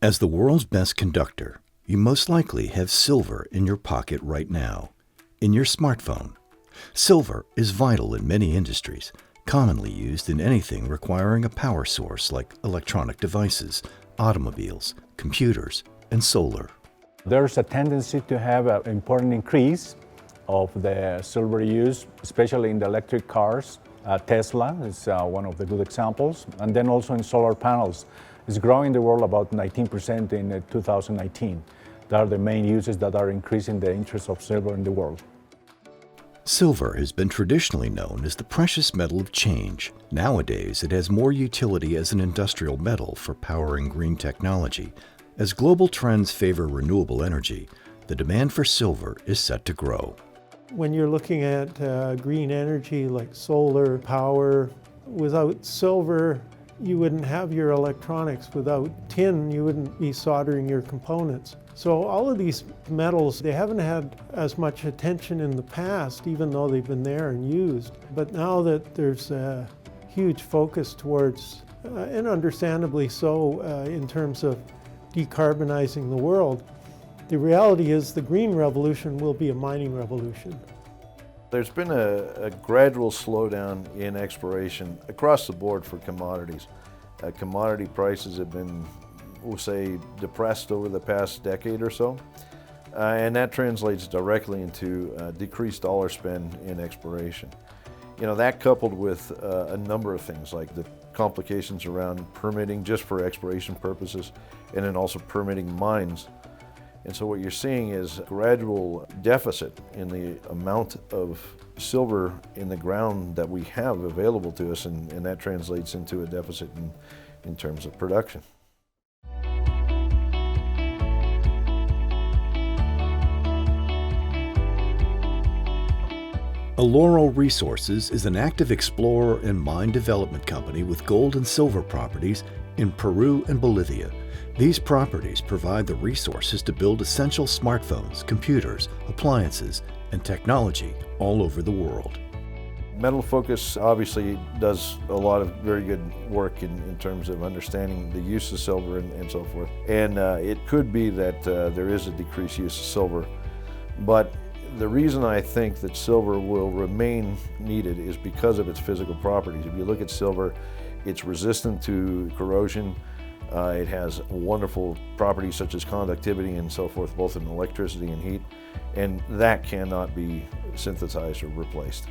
As the world's best conductor, you most likely have silver in your pocket right now, in your smartphone. Silver is vital in many industries, commonly used in anything requiring a power source like electronic devices, automobiles, computers, and solar. There's a tendency to have an important increase of the silver use, especially in the electric cars. Tesla is one of the good examples, and then also in solar panels. It's growing in the world about 19% in 2019. They are the main uses that are increasing the interest of silver in the world. Silver has been traditionally known as the precious metal of change. Nowadays, it has more utility as an industrial metal for powering green technology. As global trends favor renewable energy, the demand for silver is set to grow. When you're looking at green energy like solar power, without silver, you wouldn't have your electronics. Without tin, you wouldn't be soldering your components. So all of these metals, they haven't had as much attention in the past, even though they've been there and used. But now that there's a huge focus towards, and understandably so, in terms of decarbonizing the world, the reality is the green revolution will be a mining revolution. There's been a gradual slowdown in exploration across the board for commodities. Commodity prices have been, we'll say, depressed over the past decade or so, and that translates directly into decreased dollar spend in exploration. You know, that coupled with a number of things like the complications around permitting just for exploration purposes, and then also permitting mines. And so what you're seeing is a gradual deficit in the amount of silver in the ground that we have available to us, and that translates into a deficit in terms of production. Eloro Resources is an active explorer and mine development company with gold and silver properties in Peru and Bolivia. These properties provide the resources to build essential smartphones, computers, appliances, and technology all over the world. Metal Focus obviously does a lot of very good work in terms of understanding the use of silver and so forth. And it could be that there is a decreased use of silver, but the reason I think that silver will remain needed is because of its physical properties. If you look at silver, it's resistant to corrosion. It has wonderful properties such as conductivity and so forth, both in electricity and heat, and that cannot be synthesized or replaced.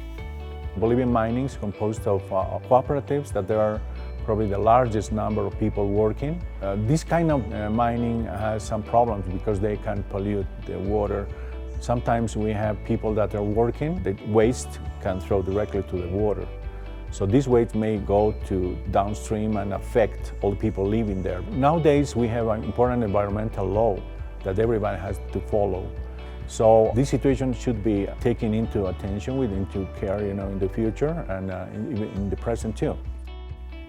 Bolivian mining is composed of cooperatives that there are probably the largest number of people working. This kind of mining has some problems because they can pollute the water. Sometimes we have people that are working, the waste can throw directly to the water. So this waste may go to downstream and affect all the people living there. Nowadays we have an important environmental law that everybody has to follow. So this situation should be taken into attention, into care, in the future and in the present too.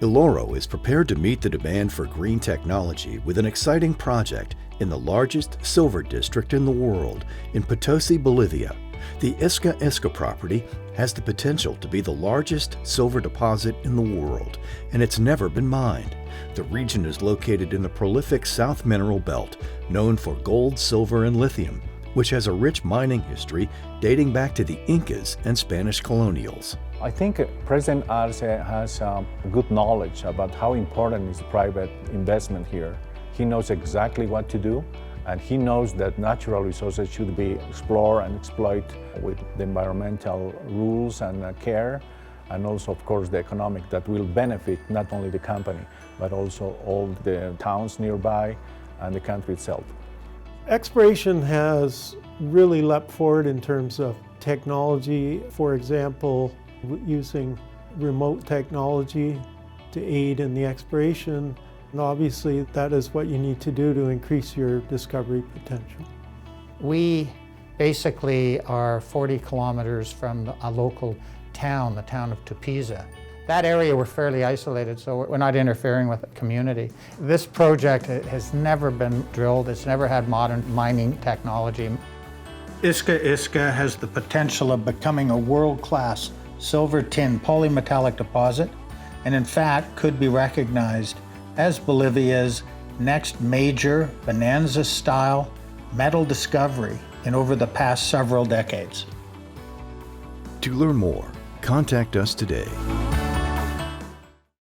Eloro is prepared to meet the demand for green technology with an exciting project in the largest silver district in the world, in Potosi, Bolivia. The Isca property has the potential to be the largest silver deposit in the world, and it's never been mined. The region is located in the prolific South Mineral Belt, known for gold, silver, and lithium, which has a rich mining history dating back to the Incas and Spanish colonials. I think President Arce has good knowledge about how important is private investment here. He knows exactly what to do, and he knows that natural resources should be explored and exploited with the environmental rules and care, and also, of course, the economic that will benefit not only the company, but also all the towns nearby and the country itself. Exploration has really leapt forward in terms of technology. For example, using remote technology to aid in the exploration. And obviously, that is what you need to do to increase your discovery potential. We basically are 40 kilometers from a local town, the town of Tupiza. That area we're fairly isolated, so we're not interfering with the community. This project has never been drilled, it's never had modern mining technology. Isca has the potential of becoming a world-class silver-tin polymetallic deposit, and in fact could be recognized as Bolivia's next major bonanza-style metal discovery in over the past several decades. To learn more, contact us today.